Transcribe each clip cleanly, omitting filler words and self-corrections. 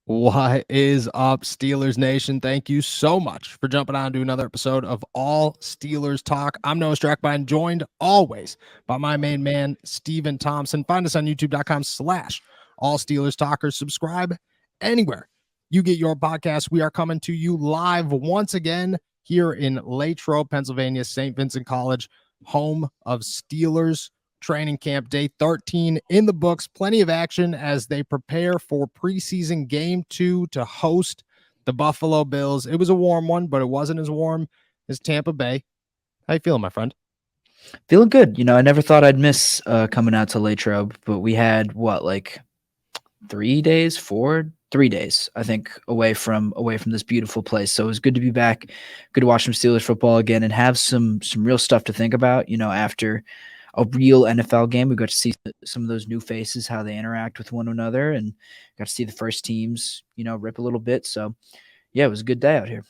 What is up, Steelers Nation? Thank you so much for jumping on to another episode of All Steelers Talk. I'm Noah Strackbine, joined always by my main man, Steven Thompson. Find us on youtube.com/All Steelers Talkers. Subscribe anywhere you get your podcast. We are coming to you live once again here in Latrobe, Pennsylvania, St. Vincent College, home of Steelers training camp. Day 13 in the books. Plenty of action as they prepare for preseason game 2 to host the Buffalo Bills. It was a warm one, but it wasn't as warm as Tampa Bay. How you feeling, my friend? Feeling good. I never thought I'd miss coming out to Latrobe, but we had 3 days, 3 days, I think, away from this beautiful place. So it was good to be back. Good to watch some Steelers football again and have some real stuff to think about. After a real NFL game, we got to see some of those new faces, how they interact with one another, and got to see the first teams, rip a little bit. So yeah, it was a good day out here.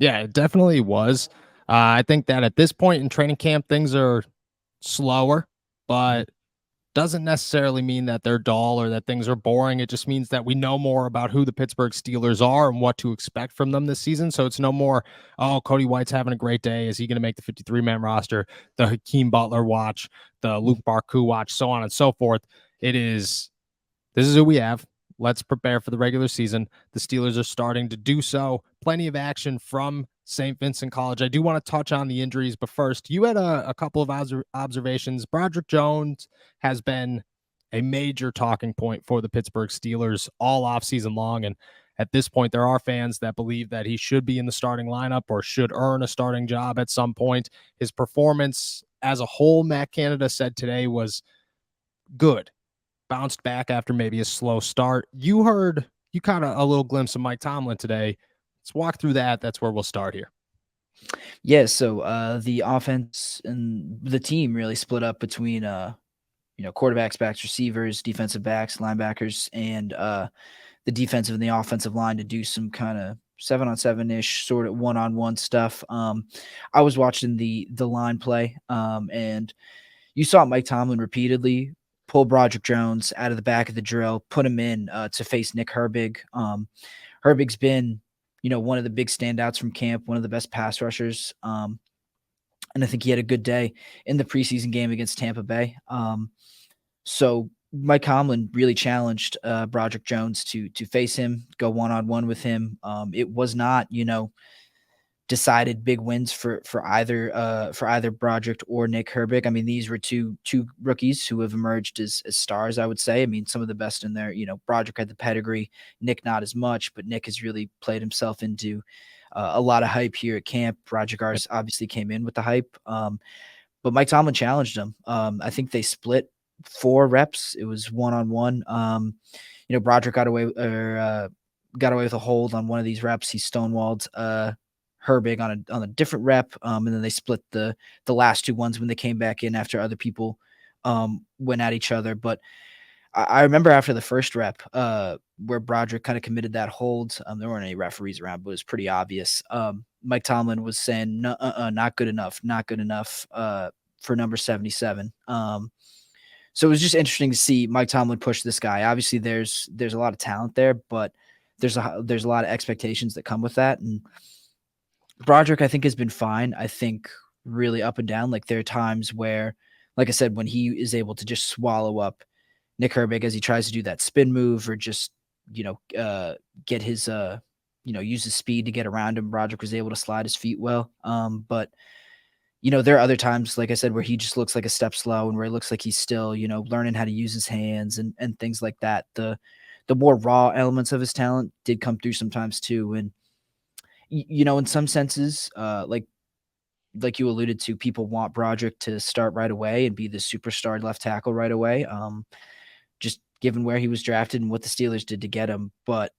Yeah, it definitely was. I think that at this point in training camp, things are slower, but doesn't necessarily mean that they're dull or that things are boring. It just means that we know more about who the Pittsburgh Steelers are and what to expect from them this season. So it's no more, oh, Cody White's having a great day. Is he going to make the 53-man roster? The Hakeem Butler watch, the Luke Barku watch, so on and so forth. This is who we have. Let's prepare for the regular season. The Steelers are starting to do so. Plenty of action from St. Vincent College. I do want to touch on the injuries, but first, you had a couple of observations. Broderick Jones has been a major talking point for the Pittsburgh Steelers all offseason long, and at this point, there are fans that believe that he should be in the starting lineup or should earn a starting job at some point. His performance as a whole, Matt Canada said today, was good. Bounced back after maybe a slow start. You caught a little glimpse of Mike Tomlin today. Let's walk through that. That's where we'll start here. Yeah, so the offense and the team really split up between quarterbacks, backs, receivers, defensive backs, linebackers, and the defensive and the offensive line to do some kind of 7-on-7-ish sort of one-on-one stuff. I was watching the line play, and you saw Mike Tomlin repeatedly pull Broderick Jones out of the back of the drill, put him in to face Nick Herbig. Herbig's been, one of the big standouts from camp, one of the best pass rushers. And I think he had a good day in the preseason game against Tampa Bay. So Mike Tomlin really challenged Broderick Jones to face him, go one-on-one with him. It was not, decided big wins for either Broderick or Nick Herbig. I mean, these were two rookies who have emerged as stars, I would say. I mean, some of the best in there. Broderick had the pedigree, Nick not as much, but Nick has really played himself into a lot of hype here at camp. Broderick obviously came in with the hype, but Mike Tomlin challenged him. I think they split 4 reps. It was one-on-one. Broderick got away with a hold on one of these reps. He stonewalled Herbig on a different rep, and then they split the last 2 ones when they came back in after other people went at each other. But I remember after the first rep where Broderick kind of committed that hold, there weren't any referees around, but it was pretty obvious. Mike Tomlin was saying, not good enough for number 77. So it was just interesting to see Mike Tomlin push this guy. Obviously, there's a lot of talent there, but there's a lot of expectations that come with that. And Broderick, I think, has been fine. I think really up and down. Like there are times where, like I said, when he is able to just swallow up Nick Herbig as he tries to do that spin move or just, get his, use his speed to get around him. Broderick was able to slide his feet well. But there are other times, like I said, where he just looks like a step slow and where it looks like he's still, learning how to use his hands and things like that. The more raw elements of his talent did come through sometimes too. And, in some senses, like you alluded to, people want Broderick to start right away and be the superstar left tackle right away. Just given where he was drafted and what the Steelers did to get him. But,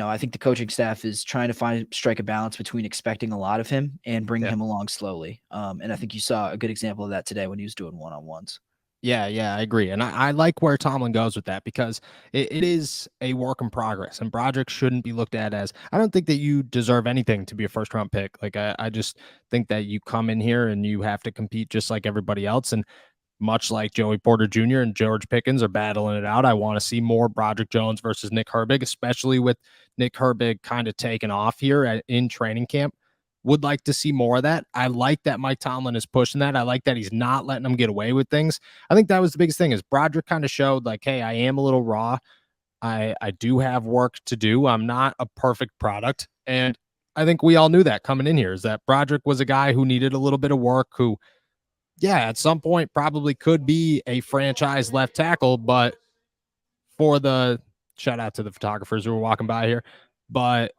I think the coaching staff is trying to strike a balance between expecting a lot of him and bringing him along slowly. And I think you saw a good example of that today when he was doing one-on-ones. Yeah, I agree. And I like where Tomlin goes with that because it is a work in progress. And Broderick shouldn't be looked at as, I don't think that you deserve anything to be a first round pick. Like, I just think that you come in here and you have to compete just like everybody else. And much like Joey Porter Jr. and George Pickens are battling it out. I want to see more Broderick Jones versus Nick Herbig, especially with Nick Herbig kind of taking off here in training camp. Would like to see more of that. I like that Mike Tomlin is pushing that. I like that he's not letting them get away with things. I think that was the biggest thing is Broderick kind of showed like, hey, I am a little raw. I do have work to do. I'm not a perfect product. And I think we all knew that coming in here is that Broderick was a guy who needed a little bit of work, who, yeah, at some point probably could be a franchise left tackle, but for the shout out to the photographers who were walking by here, but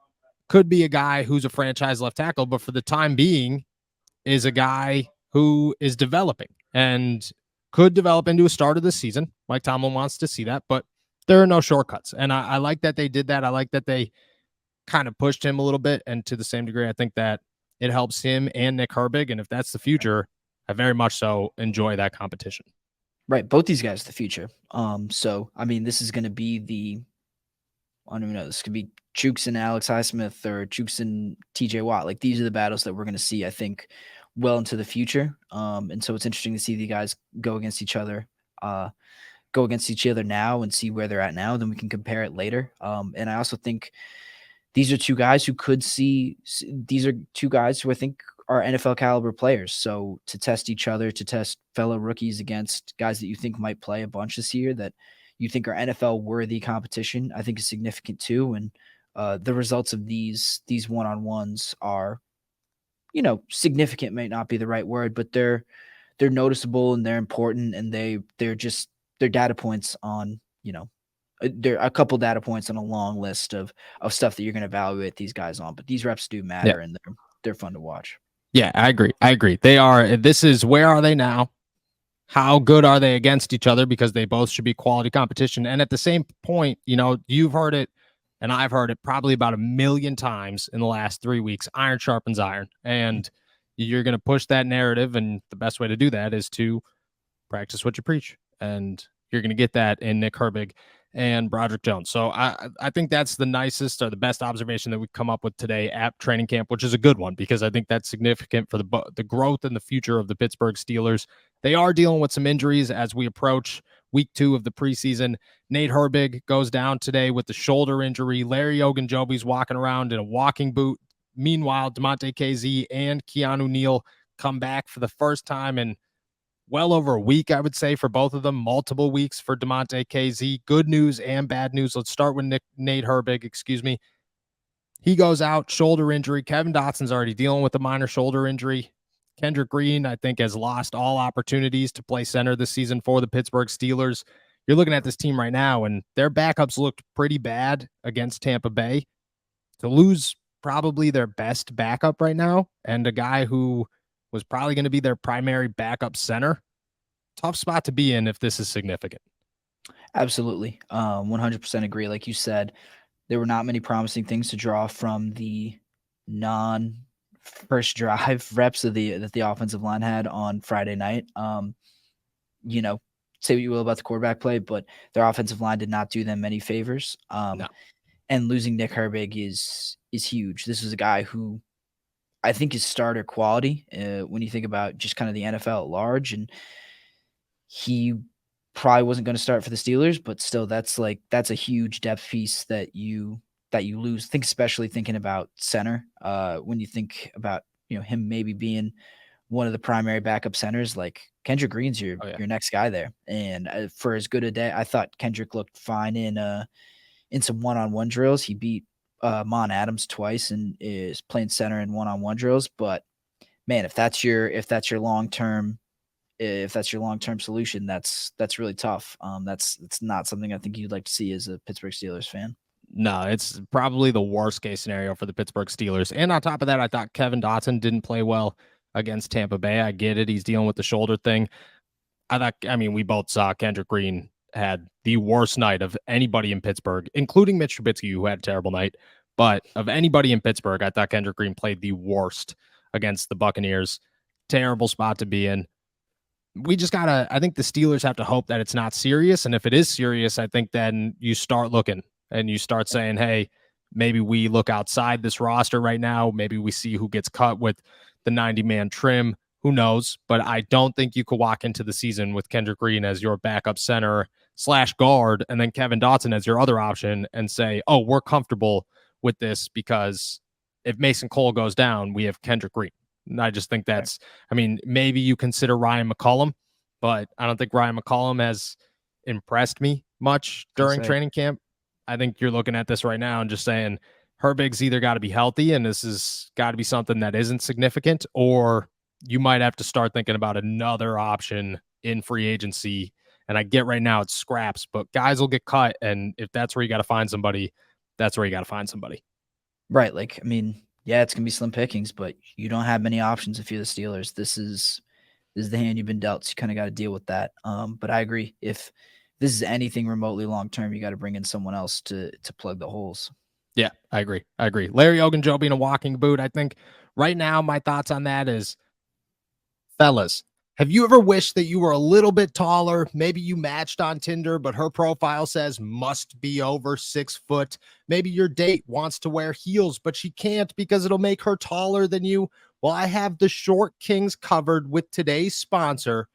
could be a guy who's a franchise left tackle, but for the time being is a guy who is developing and could develop into a start of the season. Mike Tomlin wants to see that, but there are no shortcuts. And I like that they did that. I like that they kind of pushed him a little bit. And to the same degree, I think that it helps him and Nick Herbig. And if that's the future, I very much so enjoy that competition. Right. Both these guys are the future. So, I mean, this is going to be I don't even know. This could be Chooks and Alex Highsmith or Chooks and TJ Watt. Like these are the battles that we're going to see, I think, well into the future. And so it's interesting to see the guys go against each other now and see where they're at now. Then we can compare it later. And I also think these are two guys who these are two guys who I think are NFL caliber players. So to test each other, to test fellow rookies against guys that you think might play a bunch this year that you think are NFL worthy competition, I think is significant too. And the results of these one-on-ones are, significant might not be the right word, but they're noticeable and they're important and they're data points on, there are a couple data points on a long list of stuff that you're going to evaluate these guys on, but these reps do matter and they're fun to watch. Yeah, I agree. They are. This is where are they now? How good are they against each other? Because they both should be quality competition. And at the same point, you've heard it and I've heard it probably about 1 million times in the last 3 weeks. Iron sharpens iron. And you're going to push that narrative. And the best way to do that is to practice what you preach. And you're going to get that in Nick Herbig and Broderick Jones. So I think that's the nicest or the best observation that we come up with today at training camp, which is a good one because I think that's significant for the growth and the future of the Pittsburgh Steelers. They are dealing with some injuries as we approach week 2 of the preseason. Nate Herbig goes down today with the shoulder injury. Larry Ogunjobi's walking around in a walking boot. Meanwhile, Damontae KZ and Keanu Neal come back for the first time in well over a week, I would say, for both of them. Multiple weeks for Damontae KZ. Good news and bad news. Let's start with Nate Herbig, He goes out, shoulder injury. Kevin Dotson's already dealing with a minor shoulder injury. Kendrick Green, I think, has lost all opportunities to play center this season for the Pittsburgh Steelers. You're looking at this team right now, and their backups looked pretty bad against Tampa Bay. To lose probably their best backup right now, and a guy who was probably going to be their primary backup center, tough spot to be in if this is significant. Absolutely. 100% agree. Like you said, there were not many promising things to draw from the non-first drive reps that the offensive line had on Friday night. Say what you will about the quarterback play, but their offensive line did not do them many favors. No. And losing Nick Herbig is huge. This is a guy who I think is starter quality when you think about just kind of the NFL at large. And he probably wasn't going to start for the Steelers, but still that's a huge depth piece that you lose. Think especially thinking about center when you think about, him maybe being one of the primary backup centers, like Kendrick Green's your next guy there. And for as good a day, I thought Kendrick looked fine in some one-on-one drills. He beat Mon Adams twice and is playing center in one-on-one drills. But man, if that's your long-term solution, that's really tough. That's not something I think you'd like to see as a Pittsburgh Steelers fan. No, it's probably the worst case scenario for the Pittsburgh Steelers. And on top of that, I thought Kevin Dotson didn't play well against Tampa Bay. I get it. He's dealing with the shoulder thing. We both saw Kendrick Green had the worst night of anybody in Pittsburgh, including Mitch Trubisky, who had a terrible night. But of anybody in Pittsburgh, I thought Kendrick Green played the worst against the Buccaneers. Terrible spot to be in. I think the Steelers have to hope that it's not serious. And if it is serious, I think then you start looking and you start saying, hey, maybe we look outside this roster right now. Maybe we see who gets cut with the 90-man trim. Who knows? But I don't think you could walk into the season with Kendrick Green as your backup center slash guard and then Kevin Dotson as your other option and say, oh, we're comfortable with this because if Mason Cole goes down, we have Kendrick Green. And I just think that's, I mean, maybe you consider Ryan McCollum, but I don't think Ryan McCollum has impressed me much during training camp. I think you're looking at this right now and just saying Herbig's either got to be healthy and this has got to be something that isn't significant, or you might have to start thinking about another option in free agency. And I get right now it's scraps, but guys will get cut. And if that's where you got to find somebody, that's where you got to find somebody. Right. Like, I mean, yeah, it's going to be slim pickings, but you don't have many options if you're the Steelers. This is the hand you've been dealt. So you kind of got to deal with that. But I agree. If this is anything remotely long-term, you got to bring in someone else to plug the holes. Yeah, I agree. Larry Ogunjobi in a walking boot. I think right now my thoughts on that is, fellas, have you ever wished that you were a little bit taller? Maybe you matched on Tinder, but her profile says must be over 6 foot. Maybe your date wants to wear heels, but she can't because it'll make her taller than you. Well, I have the short kings covered with today's sponsor,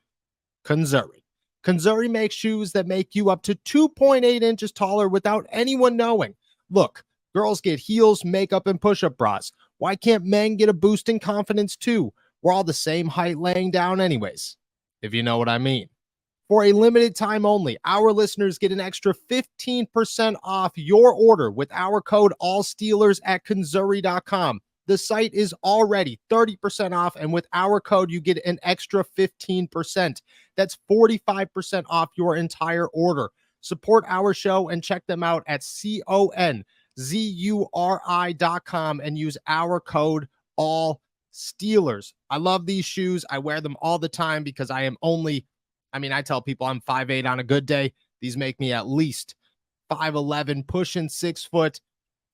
Kanzuri. Kanzuri makes shoes that make you up to 2.8 inches taller without anyone knowing. Look, girls get heels, makeup, and push-up bras. Why can't men get a boost in confidence too? We're all the same height laying down anyways, if you know what I mean. For a limited time only, our listeners get an extra 15% off your order with our code ALLSteelers at Kanzuri.com. The site is already 30% off, and with our code, you get an extra 15%. That's 45% off your entire order. Support our show and check them out at CONZURI.com and use our code ALLSteelers. I love these shoes. I wear them all the time because I tell people I'm 5'8" on a good day. These make me at least 5'11", pushing 6 foot.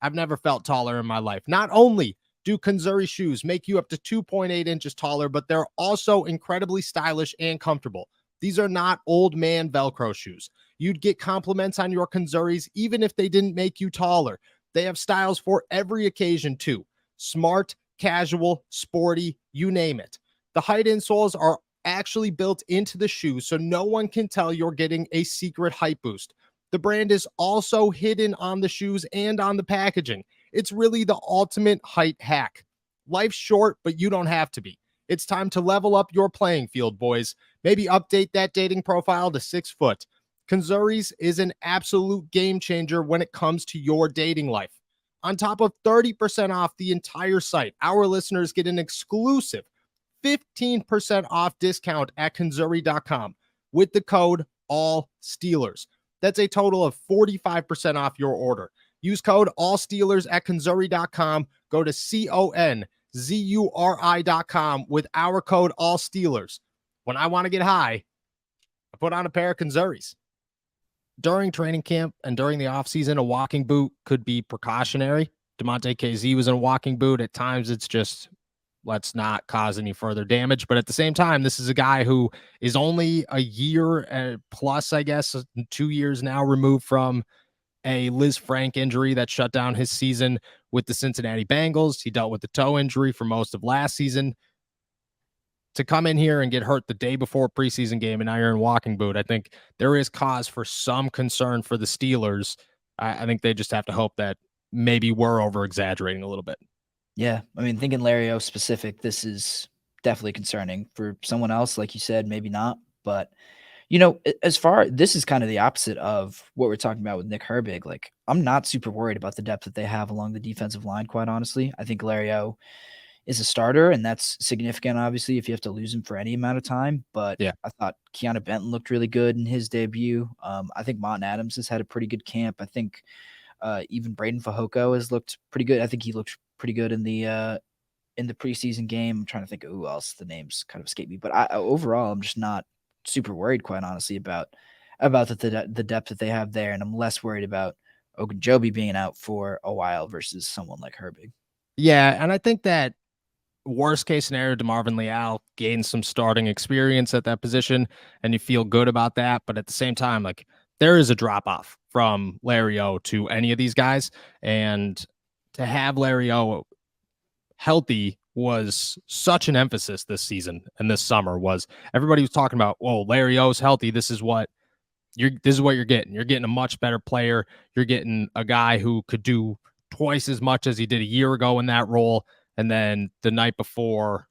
I've never felt taller in my life. Not only do Kanzuri shoes make you up to 2.8 inches taller, but they're also incredibly stylish and comfortable. These are not old man Velcro shoes. You'd get compliments on your Kanzuris even if they didn't make you taller. They have styles for every occasion too. Smart, casual, sporty, you name it. The height insoles are actually built into the shoe, so no one can tell you're getting a secret height boost. The brand is also hidden on the shoes and on the packaging. It's really the ultimate height hack. Life's short, but you don't have to be. It's time to level up your playing field, boys. Maybe update that dating profile to 6 foot. Kanzuris is an absolute game changer when it comes to your dating life. On top of 30% off the entire site, our listeners get an exclusive 15% off discount at Kanzuri.com with the code ALLSteelers. That's a total of 45% off your order. Use code ALLSteelers at Kanzuri.com. Go to CONZURI.com with our code ALLSteelers. When I want to get high, I put on a pair of Kanzuris. During training camp and during the offseason, a walking boot could be precautionary. DeMonte KZ was in a walking boot. At times, it's just, let's not cause any further damage. But at the same time, this is a guy who is only a year plus, I guess, 2 years now removed from a Liz Frank injury that shut down his season with the Cincinnati Bengals. He dealt with the toe injury for most of last season. To come in here and get hurt the day before a preseason game in iron walking boot, I think there is cause for some concern for the Steelers. I think they just have to hope that maybe we're over-exaggerating a little bit. Yeah, I mean, thinking Larry O specific, this is definitely concerning. For someone else, like you said, maybe not. But, this is kind of the opposite of what we're talking about with Nick Herbig. Like, I'm not super worried about the depth that they have along the defensive line, quite honestly. I think Larry O is a starter, and that's significant, obviously, if you have to lose him for any amount of time. But yeah, I thought Keanu Benton looked really good in his debut. I think Monten Adams has had a pretty good camp. I think even Braden Fajoko has looked pretty good. I think he looked pretty good in the preseason game. I'm trying to think of who else. The names kind of escape me. But overall, I'm just not super worried, quite honestly, about the depth that they have there. And I'm less worried about Ogunjobi being out for a while versus someone like Herbig. Yeah, and I think that worst case scenario, DeMarvin Leal gains some starting experience at that position, and you feel good about that. But at the same time, like, there is a drop off from Larry O to any of these guys, and to have Larry O healthy was such an emphasis this season and this summer was everybody was talking about, oh, Larry O's healthy. This is what you're getting. You're getting a much better player. You're getting a guy who could do twice as much as he did a year ago in that role. And then the night before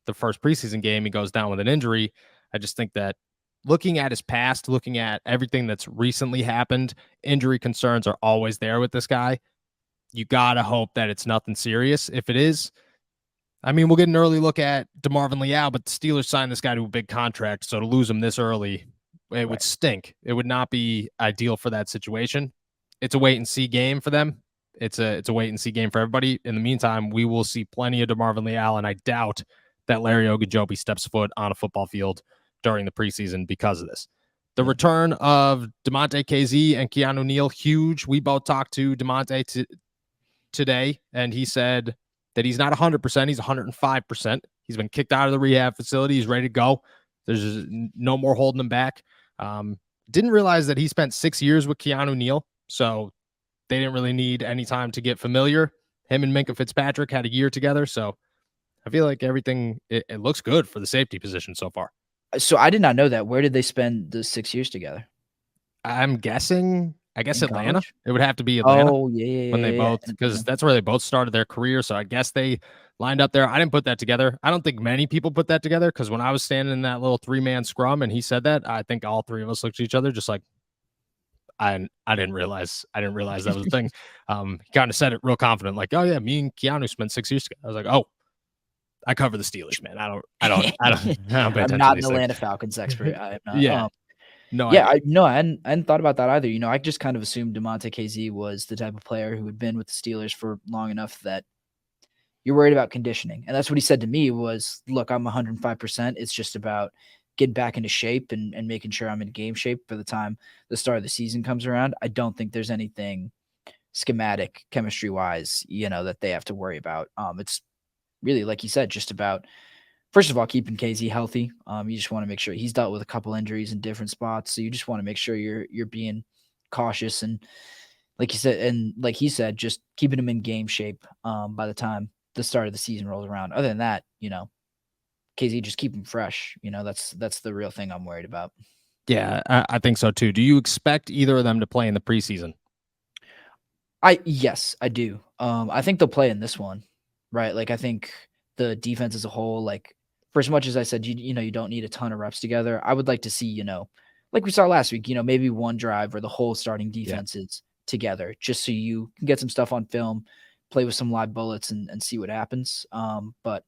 the first preseason game, he goes down with an injury. I just think that looking at his past, looking at everything that's recently happened, injury concerns are always there with this guy. You got to hope that it's nothing serious. If it is, I mean, we'll get an early look at DeMarvin Leal, but the Steelers signed this guy to a big contract. So to lose him this early, it would stink. It would not be ideal for that situation. It's a wait and see game for them. It's a wait and see game for everybody. In the meantime, we will see plenty of DeMarvin Leal, and I doubt that Larry Ogunjobi steps foot on a football field during the preseason because of this. The return of DeMonte KZ and Keanu Neal, huge. We both talked to DeMonte today, and he said that he's not 100%. He's 105%. He's been kicked out of the rehab facility. He's ready to go. There's no more holding him back. Didn't realize that he spent 6 years with Keanu Neal, so they didn't really need any time to get familiar. Him and Minkah Fitzpatrick had a year together, so I feel like everything, it looks good for the safety position so far. So I did not know that. Where did they spend the 6 years together? I'm guessing, In Atlanta. college? It would have to be Atlanta. Oh, yeah, When they yeah. both, because that's where they both started their career. So I guess they lined up there. I didn't put that together. I don't think many people put that together because when I was standing in that little 3-man scrum and he said that, I think all three of us looked at each other just like, I didn't realize that was a thing. He kind of said it real confident, like, "Oh yeah, me and Keanu spent 6 years together." I was like, "Oh, I cover the Steelers, man. I don't pay I'm attention not to an these Atlanta things." Falcons expert. I am not. Yeah, no Yeah, idea. I hadn't thought about that either. I just kind of assumed DeMonte KZ was the type of player who had been with the Steelers for long enough that you're worried about conditioning. And that's what he said to me was, look, I'm 105%. It's just about getting back into shape and making sure I'm in game shape for the time the start of the season comes around. I don't think there's anything schematic, chemistry wise, that they have to worry about. It's really, like you said, just about, first of all, keeping KZ healthy. You just want to make sure he's dealt with a couple injuries in different spots. So you just want to make sure you're being cautious and like you said, and like he said, just keeping him in game shape by the time the start of the season rolls around. Other than that, KZ just keep him fresh. That's the real thing I'm worried about. Yeah, I think so too. Do you expect either of them to play in the preseason? Yes, I do. I think they'll play in this one, right? Like I think the defense as a whole, like for as much as I said, you don't need a ton of reps together. I would like to see, like we saw last week, maybe one drive where the whole starting Yeah. defense is together, just so you can get some stuff on film, play with some live bullets, and see what happens. But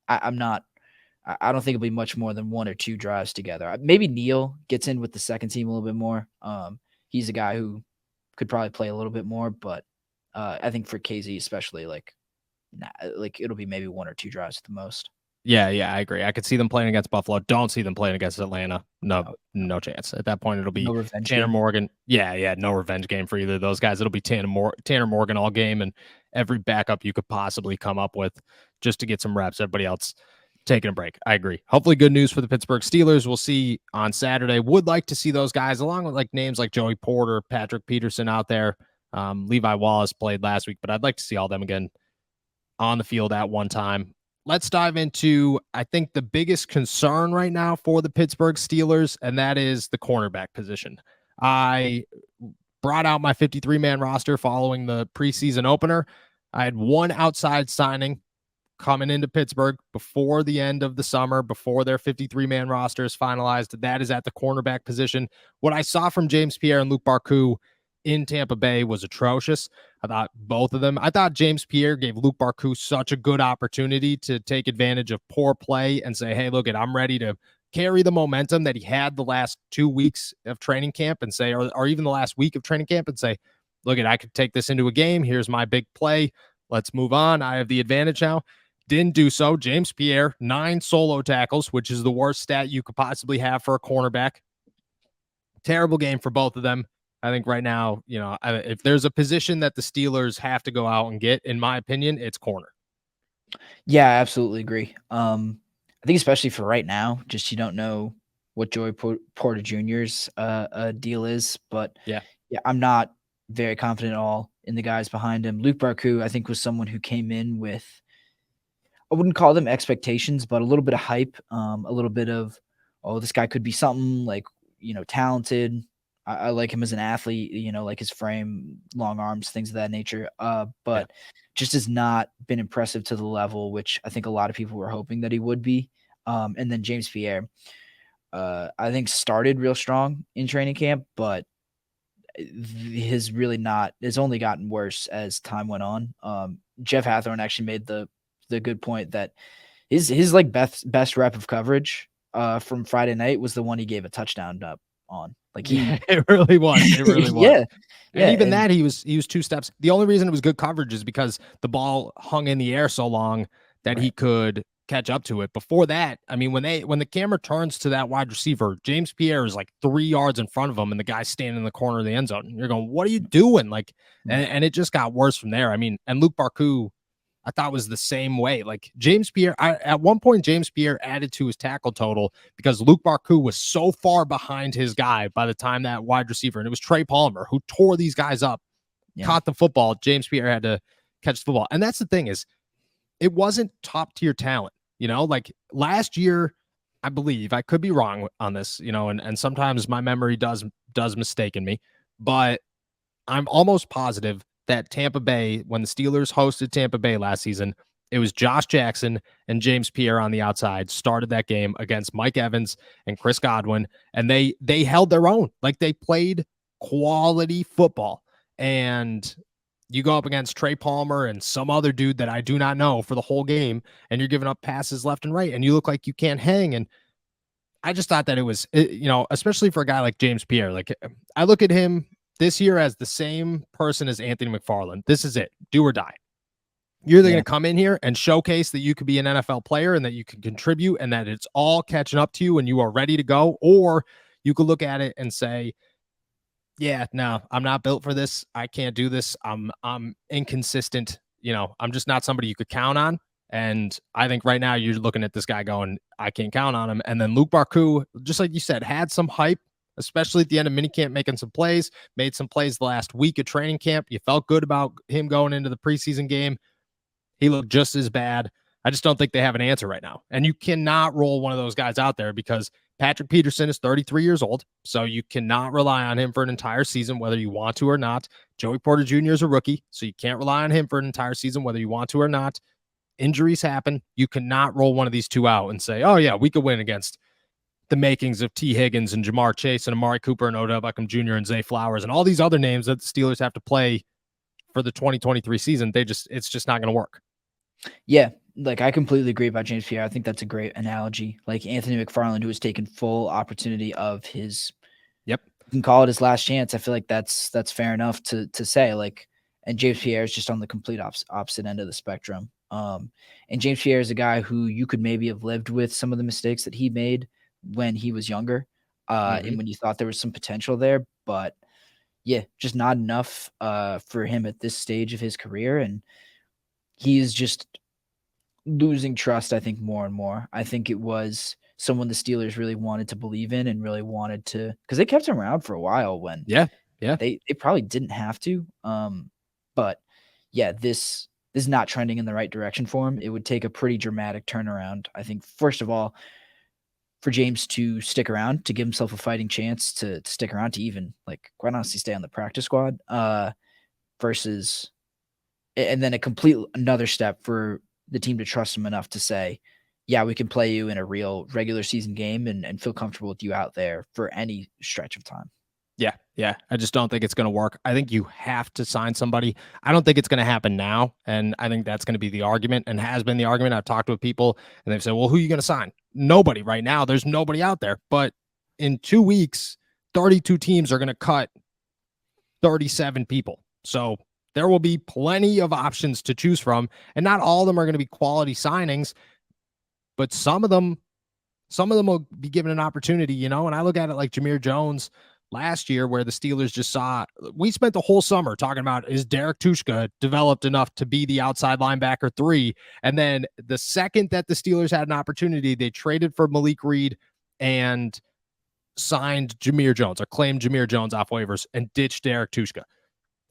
I'm not. I don't think it'll be much more than one or two drives together. Maybe Neal gets in with the second team a little bit more. He's a guy who could probably play a little bit more, but I think for KZ especially, like it'll be maybe one or two drives at the most. Yeah, I agree. I could see them playing against Buffalo. Don't see them playing against Atlanta. No, No, no chance. At that point, it'll be no revenge Tanner game. Morgan. Yeah, no revenge game for either of those guys. It'll be Tanner Morgan all game and every backup you could possibly come up with just to get some reps. Everybody else taking a break. I agree. Hopefully good news for the Pittsburgh Steelers. We'll see on Saturday. Would like to see those guys along with like names like Joey Porter, Patrick Peterson out there. Levi Wallace played last week, but I'd like to see all them again on the field at one time. Let's dive into, I think, the biggest concern right now for the Pittsburgh Steelers, and that is the cornerback position. I brought out my 53-man roster following the preseason opener. I had one outside signing coming into Pittsburgh before the end of the summer, before their 53-man roster is finalized. That is at the cornerback position. What I saw from James Pierre and Luke Barcoo in Tampa Bay was atrocious. I thought both of them. I thought James Pierre gave Luke Barcoo such a good opportunity to take advantage of poor play and say, hey, look, I'm ready to carry the momentum that he had the last 2 weeks of training camp and say, or even the last week of training camp and say, look, I could take this into a game. Here's my big play. Let's move on. I have the advantage now. Didn't do so. James Pierre, 9 solo tackles, which is the worst stat you could possibly have for a cornerback. Terrible game for both of them. I think right now, if there's a position that the Steelers have to go out and get, in my opinion, it's corner. Yeah, I absolutely agree. I think especially for right now, just you don't know what Joey Porter Jr.'s deal is, but Yeah, I'm not very confident at all in the guys behind him. Luke Barcoo, I think, was someone who came in with I wouldn't call them expectations, but a little bit of hype, a little bit of, oh, this guy could be something like, talented. I like him as an athlete, like his frame, long arms, things of that nature. Yeah. But just has not been impressive to the level which I think a lot of people were hoping that he would be. And then James Pierre, I think started real strong in training camp, but has only gotten worse as time went on. Jeff Hathorn actually made the good point that his like best rep of coverage from Friday night was the one he gave a touchdown up on. Like Yeah, it really was. It really was. yeah, And yeah, even and that he was 2 steps. The only reason it was good coverage is because the ball hung in the air so long that he right, could catch up to it. Before that, I mean, when the camera turns to that wide receiver, James Pierre is like 3 yards in front of him and the guy's standing in the corner of the end zone. And you're going, "What are you doing?" Like, right, and it just got worse from there. I mean, and Luke Barku I thought was the same way. Like James Pierre, at one point, James Pierre added to his tackle total because Luke Barku was so far behind his guy by the time that wide receiver, and it was Trey Palmer who tore these guys up, yeah, caught the football. James Pierre had to catch the football. And that's the thing is, it wasn't top tier talent. Like last year, I believe I could be wrong on this, and sometimes my memory does mistake in me, but I'm almost positive that Tampa Bay, when the Steelers hosted Tampa Bay last season, it was Josh Jackson and James Pierre on the outside started that game against Mike Evans and Chris Godwin, and they held their own. Like they played quality football. And you go up against Trey Palmer and some other dude that I do not know for the whole game, and you're giving up passes left and right, and you look like you can't hang. And I just thought that it was, especially for a guy like James Pierre. Like I look at him this year as the same person as Anthony McFarland. This is it. Do or die. You're either going yeah, to come in here and showcase that you could be an NFL player and that you can contribute and that it's all catching up to you and you are ready to go, or you could look at it and say, yeah, no, I'm not built for this. I can't do this. I'm inconsistent. I'm just not somebody you could count on. And I think right now you're looking at this guy going, I can't count on him. And then Luke Barku, just like you said, had some hype, especially at the end of minicamp, making some plays, made some plays the last week of training camp. You felt good about him going into the preseason game. He looked just as bad. I just don't think they have an answer right now. And you cannot roll one of those guys out there because Patrick Peterson is 33 years old. So you cannot rely on him for an entire season, whether you want to or not. Joey Porter Jr. is a rookie. So you can't rely on him for an entire season, whether you want to or not. Injuries happen. You cannot roll one of these two out and say, oh, yeah, we could win against the makings of T. Higgins and Jamar Chase and Amari Cooper and Odell Beckham Jr. and Zay Flowers and all these other names that the Steelers have to play for the 2023 season. It's just not going to work. yeah. Like I completely agree about James Pierre. I think that's a great analogy. Like Anthony McFarland, who has taken full opportunity of his, Yep. you can call it his last chance. I feel like that's fair enough to say. Like, and James Pierre is just on the complete opposite end of the spectrum. And James Pierre is a guy who you could maybe have lived with some of the mistakes that he made when he was younger, and when you thought there was some potential there, but yeah, just not enough for him at this stage of his career, and he is just losing trust, I think, more and more. I think it was someone the Steelers really wanted to believe in and really wanted to, because they kept him around for a while when Yeah. Yeah. they probably didn't have to. But yeah, this is not trending in the right direction for him. It would take a pretty dramatic turnaround. I think, first of all, for James to stick around, to give himself a fighting chance to stick around, to even like quite honestly stay on the practice squad, versus, and then a complete another step for the team to trust him enough to say, yeah, we can play you in a real regular season game and feel comfortable with you out there for any stretch of time. Yeah. Yeah. I just don't think it's going to work. I think you have to sign somebody. I don't think it's going to happen now. And I think that's going to be the argument and has been the argument. I've talked with people and they've said, well, who are you going to sign? Nobody right now. There's nobody out there. But in 2 weeks, 32 teams are going to cut 37 people. So there will be plenty of options to choose from. And not all of them are going to be quality signings, but some of them will be given an opportunity, and I look at it like Jameer Jones last year, where the Steelers just we spent the whole summer talking about, is Derek Tushka developed enough to be the outside linebacker 3? And then the second that the Steelers had an opportunity, they traded for Malik Reed and signed Jameer Jones, or claimed Jameer Jones off waivers and ditched Derek Tushka.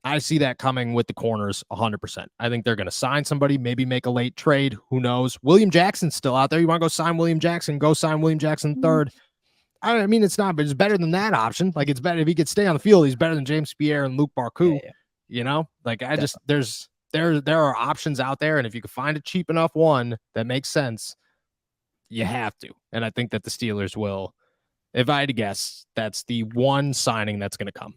I see that coming with the corners 100%. I think they're going to sign somebody, maybe make a late trade. Who knows? William Jackson's still out there. You want to go sign William Jackson? Go sign William Jackson third. I mean, it's not, but it's better than that option. Like, it's better if he could stay on the field. He's better than James Pierre and Luke Barku. Yeah. You know, like I just Definitely. there are options out there, and if you can find a cheap enough one that makes sense, you have to. And I think that the Steelers will. If I had to guess, that's the one signing that's going to come.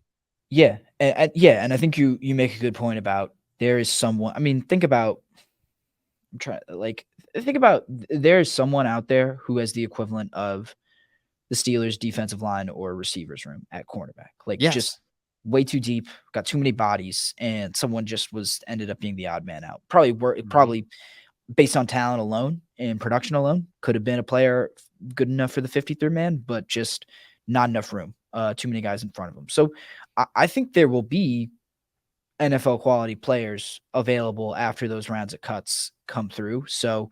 Yeah, and I think you make a good point about there is someone. I mean, think about there is someone out there who has the equivalent of the Steelers' defensive line or receivers room at cornerback. Like, Yes. just way too deep, got too many bodies, and someone just ended up being the odd man out. Probably based on talent alone and production alone, could have been a player good enough for the 53rd man, but just not enough room. Too many guys in front of him. So I think there will be NFL quality players available after those rounds of cuts come through. So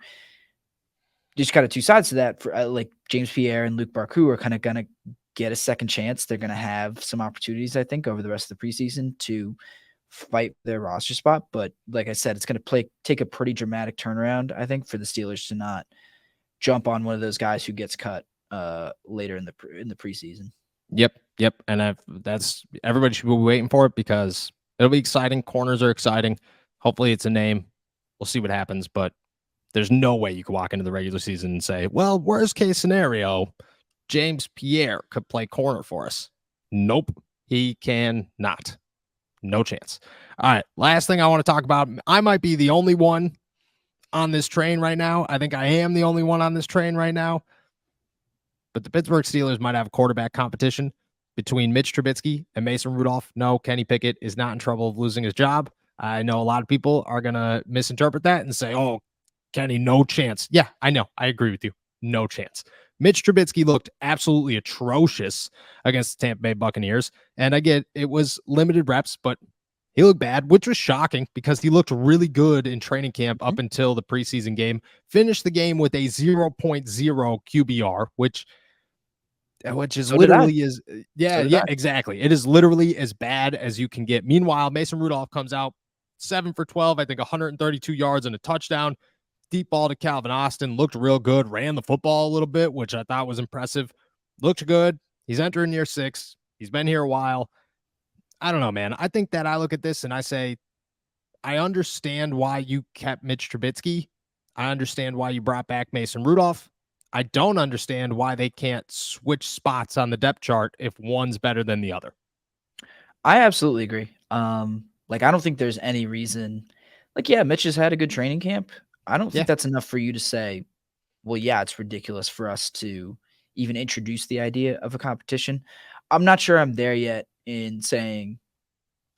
just kind of two sides to that. For like James Pierre and Luke Barku are kind of going to get a second chance. They're going to have some opportunities, I think, over the rest of the preseason to fight their roster spot. But like I said, it's going to take a pretty dramatic turnaround, I think, for the Steelers to not jump on one of those guys who gets cut later in the preseason. Yep. And that's everybody should be waiting for it because it'll be exciting. Corners are exciting. Hopefully, it's a name. We'll see what happens, but there's no way you could walk into the regular season and say, well, worst case scenario, James Pierre could play corner for us. Nope, he cannot. No chance. All right, last thing I want to talk about. I might be the only one on this train right now. I think I am the only one on this train right now. But the Pittsburgh Steelers might have a quarterback competition between Mitch Trubisky and Mason Rudolph. No, Kenny Pickett is not in trouble of losing his job. I know a lot of people are going to misinterpret that and say, oh, Kenny, no chance. Yeah, I know. I agree with you. No chance. Mitch Trubisky looked absolutely atrocious against the Tampa Bay Buccaneers. And I get it was limited reps, but he looked bad, which was shocking because he looked really good in training camp up until the preseason game. Finished the game with a 0.0 QBR, which is So literally exactly. It is literally as bad as you can get. Meanwhile, Mason Rudolph comes out 7 for 12, I think 132 yards and a touchdown. Deep ball to Calvin Austin, looked real good, ran the football a little bit, which I thought was impressive. Looked good. He's entering year 6. He's been here a while. I don't know, man. I think that I look at this and I say, I understand why you kept Mitch Trubisky. I understand why you brought back Mason Rudolph. I don't understand why they can't switch spots on the depth chart if one's better than the other. I absolutely agree. Like, I don't think there's any reason. Like, yeah, Mitch has had a good training camp. I don't think that's enough for you to say, well, yeah, it's ridiculous for us to even introduce the idea of a competition. I'm not sure I'm there yet in saying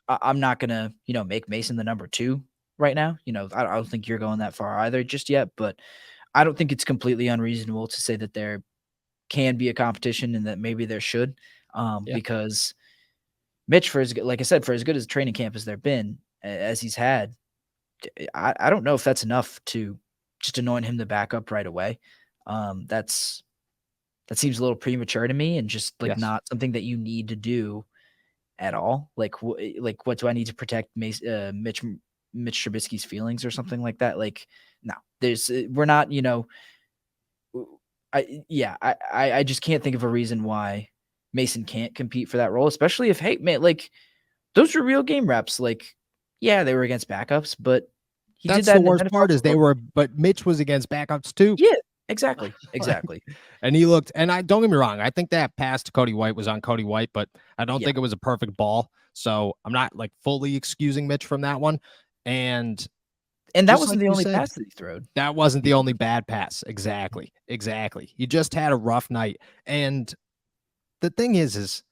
I'm not going to, make Mason the number 2 right now. I don't think you're going that far either just yet, but I don't think it's completely unreasonable to say that there can be a competition and that maybe there should, because Mitch, like I said, for as good as training camp as there been, as he's had, I don't know if that's enough to just anoint him the backup right away. That seems a little premature to me, and just not something that you need to do at all. Like what do I need to protect Mitch Trubisky's feelings or something like that? Like, no, we're not. I just can't think of a reason why Mason can't compete for that role, especially if, hey, man, like, those were real game reps. Like, yeah, they were against backups, but he That's did that. The worst part is but Mitch was against backups too. Yeah, exactly. And he looked, and I don't get me wrong, I think that pass to Cody White was on Cody White, but I don't think it was a perfect ball. So I'm not like fully excusing Mitch from that one. And that wasn't the only pass that he threw. That wasn't the only bad pass. Exactly. He just had a rough night. And the thing is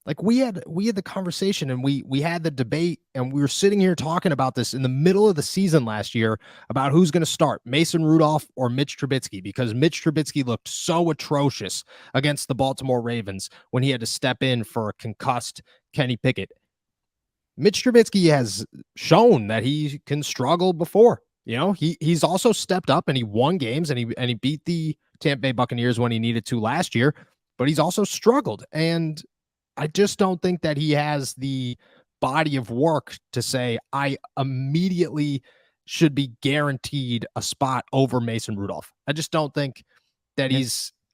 like we had the conversation and we had the debate and we were sitting here talking about this in the middle of the season last year about who's going to start, Mason Rudolph or Mitch Trubisky, because Mitch Trubisky looked so atrocious against the Baltimore Ravens when he had to step in for a concussed Kenny Pickett. Mitch Trubisky has shown that he can struggle before. He's also stepped up and he won games and he beat the Tampa Bay Buccaneers when he needed to last year, but he's also struggled. And I just don't think that he has the body of work to say I immediately should be guaranteed a spot over Mason Rudolph. I just don't think that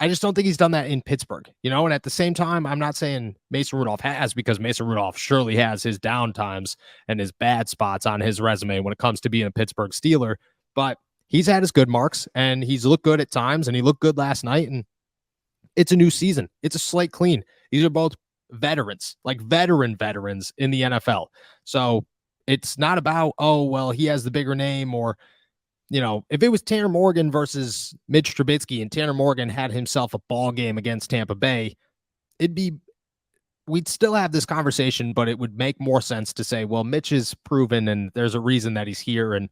I just don't think he's done that in Pittsburgh, And at the same time, I'm not saying Mason Rudolph has, because Mason Rudolph surely has his down times and his bad spots on his resume when it comes to being a Pittsburgh Steeler, but he's had his good marks and he's looked good at times, and he looked good last night. And it's a new season. It's a slate clean. These are both veterans, like veterans in the NFL. So it's not about, oh, well, he has the bigger name, or, if it was Tanner Morgan versus Mitch Trubisky and Tanner Morgan had himself a ball game against Tampa Bay, we'd still have this conversation, but it would make more sense to say, well, Mitch is proven and there's a reason that he's here. And,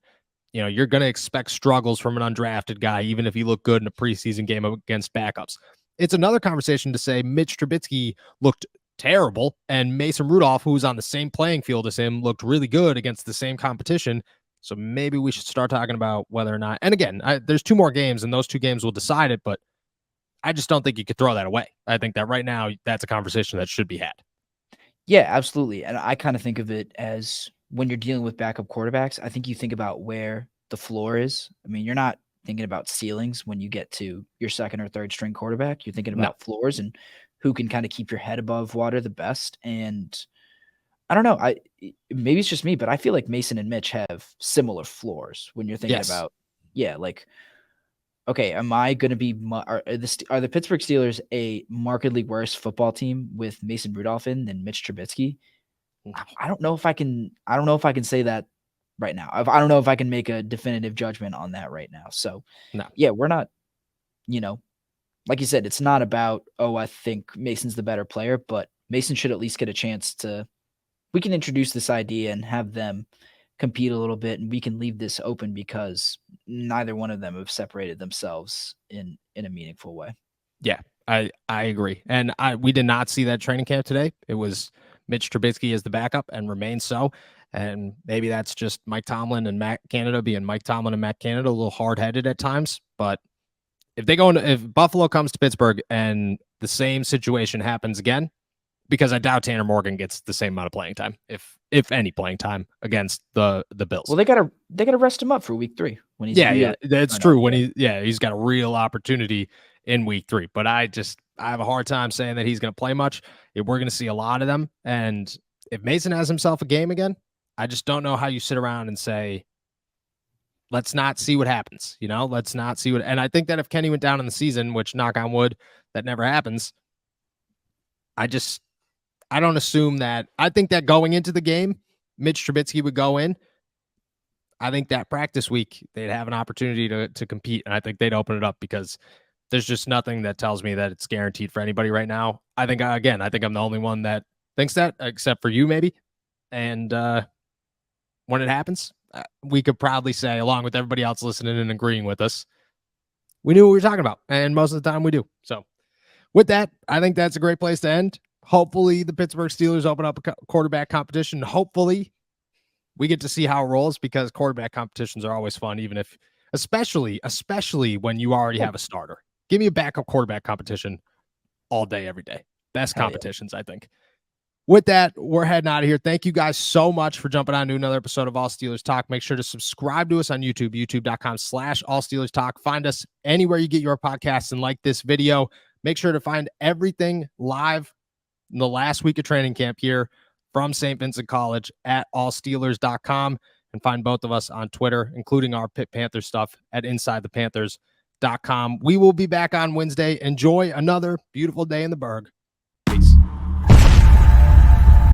you're going to expect struggles from an undrafted guy, even if he looked good in a preseason game against backups. It's another conversation to say Mitch Trubisky looked terrible and Mason Rudolph, who's on the same playing field as him, looked really good against the same competition. So maybe we should start talking about whether or not, and again, there's 2 more games and those 2 games will decide it, but I just don't think you could throw that away. I think that right now that's a conversation that should be had. Yeah, absolutely. And I kind of think of it as, when you're dealing with backup quarterbacks, I think you think about where the floor is. I mean, you're not thinking about ceilings when you get to your second or third string quarterback. You're thinking about floors and who can kind of keep your head above water the best. And I don't know, maybe it's just me, but I feel like Mason and Mitch have similar floors when you're thinking about, like, okay, am I going to be are the Pittsburgh Steelers a markedly worse football team with Mason Rudolph in than Mitch Trubisky? I don't know if I can say that right now. I don't know if I can make a definitive judgment on that right now. So, yeah, we're not, like you said, it's not about, oh, I think Mason's the better player, but Mason should at least get a chance we can introduce this idea and have them compete a little bit, and we can leave this open because neither one of them have separated themselves in a meaningful way. Yeah, I agree. And we did not see that training camp today. It was Mitch Trubisky as the backup and remains so. And maybe that's just Mike Tomlin and Matt Canada being Mike Tomlin and Matt Canada, a little hard-headed at times. But if Buffalo comes to Pittsburgh and the same situation happens again, because I doubt Tanner Morgan gets the same amount of playing time, if any playing time, against the Bills. Well, they gotta rest him up for week 3 when he's that's true. When he's got a real opportunity in week 3. But I have a hard time saying that he's going to play much. We're going to see a lot of them. And if Mason has himself a game again, I just don't know how you sit around and say, let's not see what happens. Let's not see what. And I think that if Kenny went down in the season, which, knock on wood, that never happens, I don't assume that. I think that going into the game, Mitch Trubisky would go in. I think that practice week, they'd have an opportunity to compete. And I think they'd open it up, because there's just nothing that tells me that it's guaranteed for anybody right now. I think I'm the only one that thinks that, except for you maybe. And when it happens, we could proudly say, along with everybody else listening and agreeing with us, we knew what we were talking about. And most of the time we do. So with that, I think that's a great place to end. Hopefully the Pittsburgh Steelers open up a quarterback competition. Hopefully we get to see how it rolls, because quarterback competitions are always fun, even if, especially when you already have a starter. Give me a backup quarterback competition all day, every day. Best competitions, I think. With that, we're heading out of here. Thank you guys so much for jumping on to another episode of All Steelers Talk. Make sure to subscribe to us on YouTube, youtube.com/All Steelers Talk. Find us anywhere you get your podcasts, and like this video. Make sure to find everything live in the last week of training camp here from St. Vincent College at allsteelers.com, and find both of us on Twitter, including our Pitt Panthers stuff at InsideThePanthers.com. We will be back on Wednesday. Enjoy another beautiful day in the Berg.